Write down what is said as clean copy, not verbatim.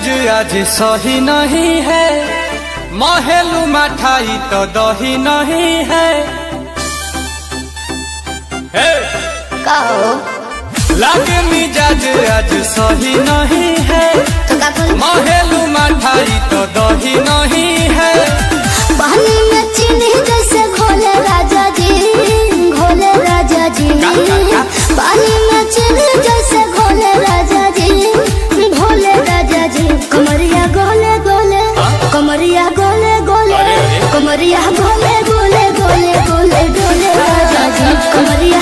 मिजाज आज सही नहीं है, महलू मठाई तो दही नहीं है। लागे मिजाज आज सही नहीं है, महलू मठाई तो दही नहीं है। पानी में चीनी जैसे घोले राजा जी, घोले राजा जी। पानी में चीनी जैसे घोले राजा जी, घोले राजा जी। कमरिया गोले गोले, कमरिया गोले गोले, कमरिया गोले गोले गोले गोले गोले राजा जी। कमरिया